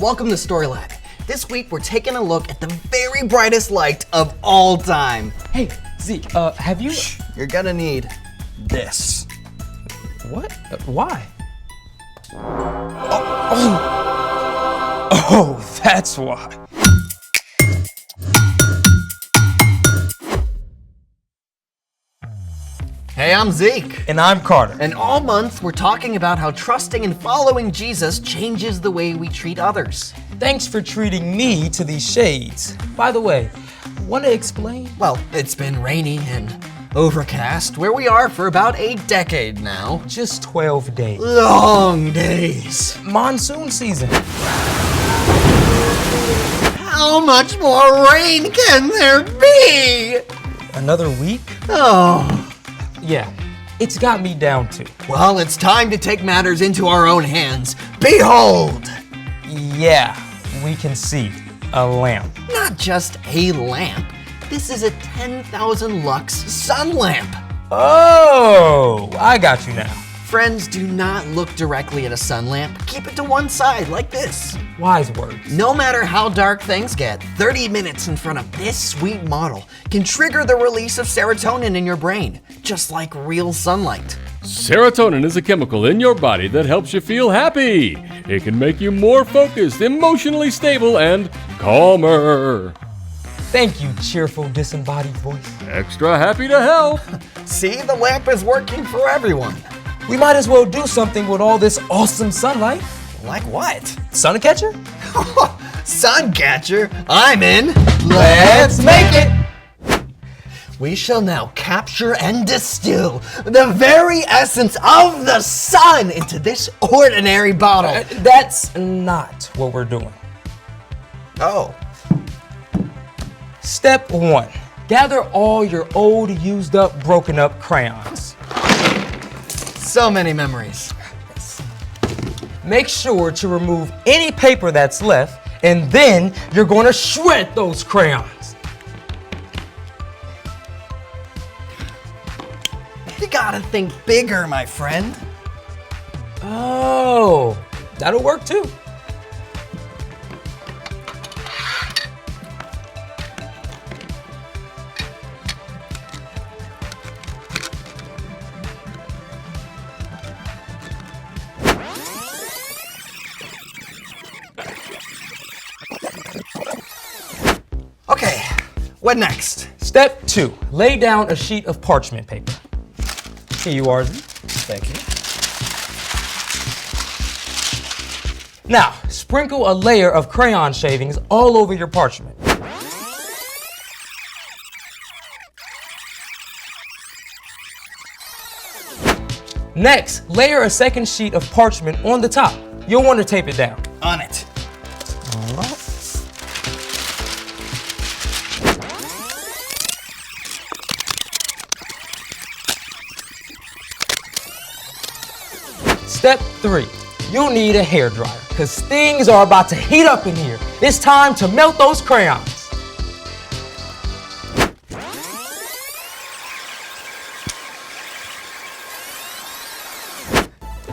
Welcome to Story Lab. This week we're taking a look at the very brightest light of all time. Hey, Zeke, have you... You're gonna need this. What? Why? Oh, that's why. Hey, I'm Zeke. And I'm Carter. And all month we're talking about how trusting and following Jesus changes the way we treat others. Thanks for treating me to these shades. By the way, want to explain? Well, it's been rainy and overcast where we are for about a decade now. Just 12 days. Long days. Monsoon season. How much more rain can there be? Another week? Oh. Yeah, it's got me down too. Well, it's time to take matters into our own hands. Behold! Yeah, we can see a lamp. Not just a lamp. This is a 10,000 lux sun lamp. Oh, I got you now. Friends, do not look directly at a sun lamp. Keep it to one side, like this. Wise words. No matter how dark things get, 30 minutes in front of this sweet model can trigger the release of serotonin in your brain, just like real sunlight. Serotonin is a chemical in your body that helps you feel happy. It can make you more focused, emotionally stable, and calmer. Thank you, cheerful, disembodied voice. Extra happy to help. See, the lamp is working for everyone. We might as well do something with all this awesome sunlight. Like what? Sun catcher? Sun catcher, I'm in. Let's make it! We shall now capture and distill the very essence of the sun into this ordinary bottle. That's not what we're doing. Oh. Step 1. Gather all your old, used up, broken up crayons. So many memories. Make sure to remove any paper that's left, and then you're going to shred those crayons. You gotta think bigger, my friend. Oh, that'll work too. Okay, what next? Step 2. Lay down a sheet of parchment paper. Here you are. Thank you. Now, sprinkle a layer of crayon shavings all over your parchment. Next, layer a second sheet of parchment on the top. You'll want to tape it down. On it. All right. Step 3, you'll need a hairdryer because things are about to heat up in here. It's time to melt those crayons.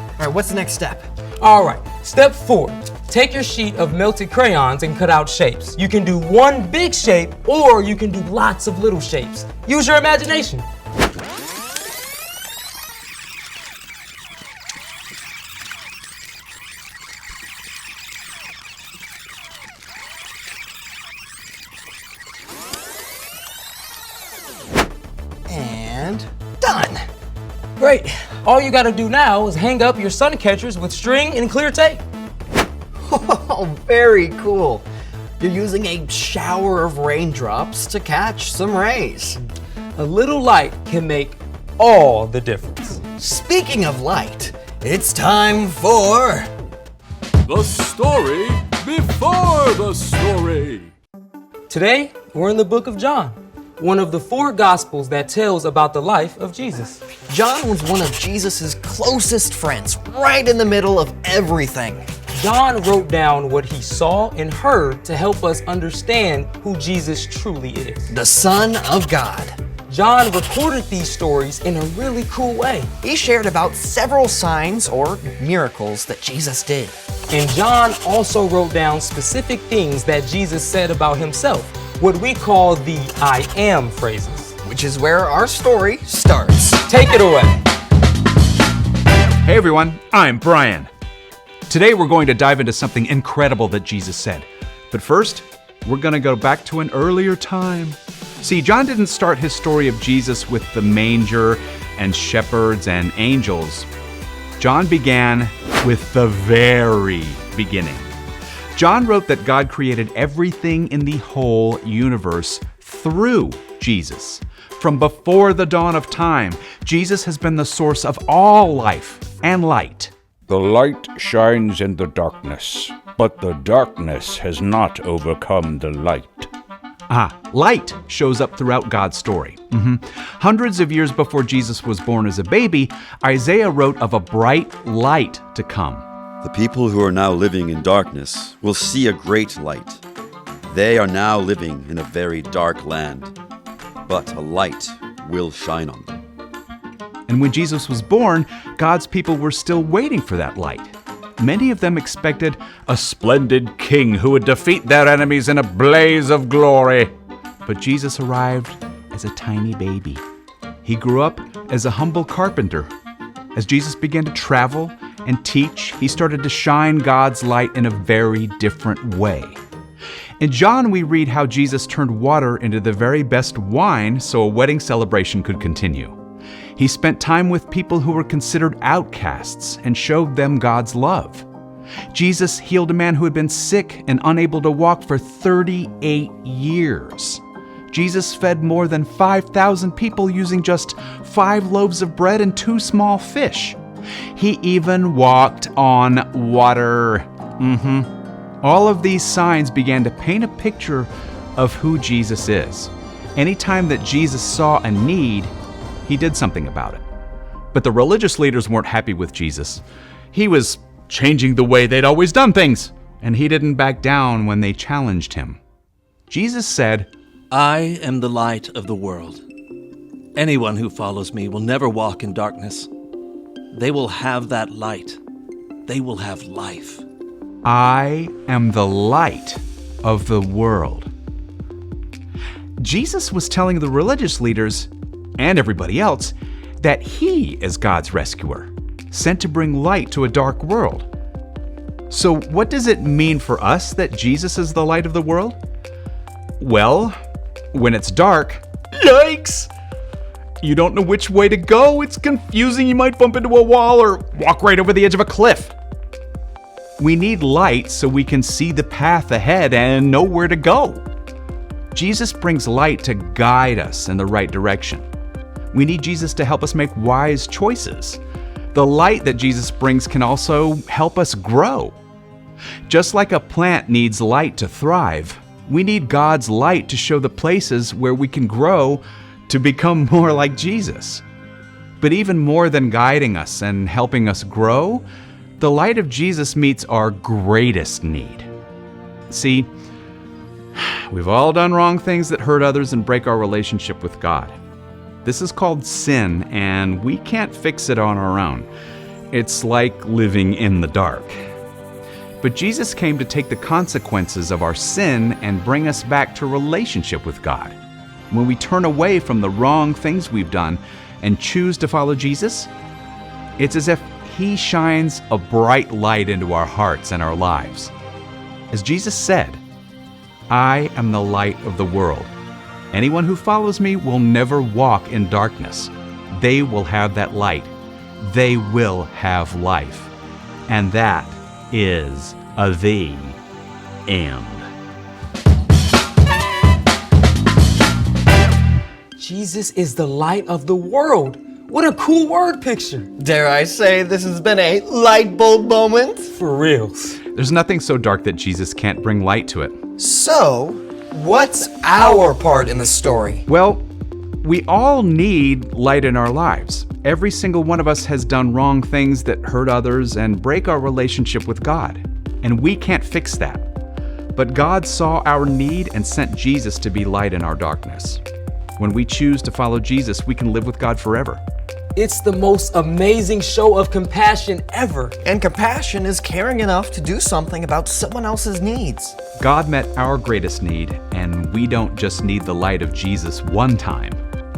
All right, what's the next step? All right, step 4, take your sheet of melted crayons and cut out shapes. You can do one big shape or you can do lots of little shapes. Use your imagination. And done. Great. All you gotta do now is hang up your sun catchers with string and clear tape. Oh, very cool. You're using a shower of raindrops to catch some rays. A little light can make all the difference. Speaking of light, it's time for... The story before the story. Today, we're in the book of John, one of the 4 gospels that tells about the life of Jesus. John was one of Jesus' closest friends, right in the middle of everything. John wrote down what he saw and heard to help us understand who Jesus truly is. The Son of God. John recorded these stories in a really cool way. He shared about several signs or miracles that Jesus did. And John also wrote down specific things that Jesus said about himself, what we call the I am phrases. Which is where our story starts. Take it away. Hey everyone, I'm Brian. Today we're going to dive into something incredible that Jesus said. But first, we're going to go back to an earlier time. See, John didn't start his story of Jesus with the manger and shepherds and angels. John began with the very beginning. John wrote that God created everything in the whole universe through Jesus. From before the dawn of time, Jesus has been the source of all life and light. The light shines in the darkness, but the darkness has not overcome the light. Light shows up throughout God's story. Hundreds of years before Jesus was born as a baby, Isaiah wrote of a bright light to come. The people who are now living in darkness will see a great light. They are now living in a very dark land, but a light will shine on them. And when Jesus was born, God's people were still waiting for that light. Many of them expected a splendid king who would defeat their enemies in a blaze of glory. But Jesus arrived as a tiny baby. He grew up as a humble carpenter. As Jesus began to travel and teach, he started to shine God's light in a very different way. In John, we read how Jesus turned water into the very best wine so a wedding celebration could continue. He spent time with people who were considered outcasts and showed them God's love. Jesus healed a man who had been sick and unable to walk for 38 years. Jesus fed more than 5,000 people using just 5 loaves of bread and 2 small fish. He even walked on water. All of these signs began to paint a picture of who Jesus is. Anytime that Jesus saw a need, he did something about it. But the religious leaders weren't happy with Jesus. He was changing the way they'd always done things, and he didn't back down when they challenged him. Jesus said, I am the light of the world. Anyone who follows me will never walk in darkness. They will have that light. They will have life. I am the light of the world. Jesus was telling the religious leaders and everybody else that he is God's rescuer, sent to bring light to a dark world. So what does it mean for us that Jesus is the light of the world? Well, when it's dark, yikes! You don't know which way to go, it's confusing, you might bump into a wall or walk right over the edge of a cliff. We need light so we can see the path ahead and know where to go. Jesus brings light to guide us in the right direction. We need Jesus to help us make wise choices. The light that Jesus brings can also help us grow. Just like a plant needs light to thrive, we need God's light to show the places where we can grow to become more like Jesus. But even more than guiding us and helping us grow, the light of Jesus meets our greatest need. See, we've all done wrong things that hurt others and break our relationship with God. This is called sin, and we can't fix it on our own. It's like living in the dark. But Jesus came to take the consequences of our sin and bring us back to relationship with God. When we turn away from the wrong things we've done and choose to follow Jesus, it's as if He shines a bright light into our hearts and our lives. As Jesus said, I am the light of the world. Anyone who follows me will never walk in darkness. They will have that light. They will have life. And that is the end. Jesus is the light of the world. What a cool word picture. Dare I say this has been a light bulb moment? For reals. There's nothing so dark that Jesus can't bring light to it. So, what's our part in the story? Well, we all need light in our lives. Every single one of us has done wrong things that hurt others and break our relationship with God. And we can't fix that. But God saw our need and sent Jesus to be light in our darkness. When we choose to follow Jesus, we can live with God forever. It's the most amazing show of compassion ever. And compassion is caring enough to do something about someone else's needs. God met our greatest need, and we don't just need the light of Jesus one time.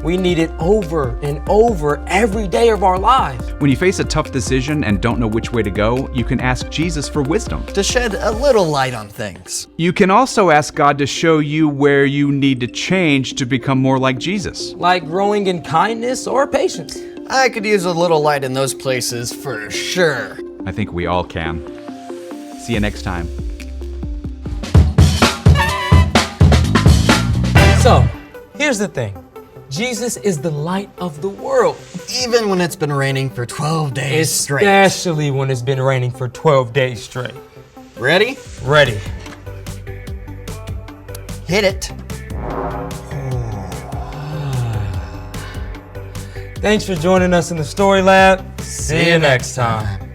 We need it over and over every day of our lives. When you face a tough decision and don't know which way to go, you can ask Jesus for wisdom. To shed a little light on things. You can also ask God to show you where you need to change to become more like Jesus. Like growing in kindness or patience. I could use a little light in those places for sure. I think we all can. See you next time. So, here's the thing. Jesus is the light of the world. Even when it's been raining for 12 days straight. Especially when it's been raining for 12 days straight. Ready? Ready. Hit it. Thanks for joining us in the Story Lab. See you next time.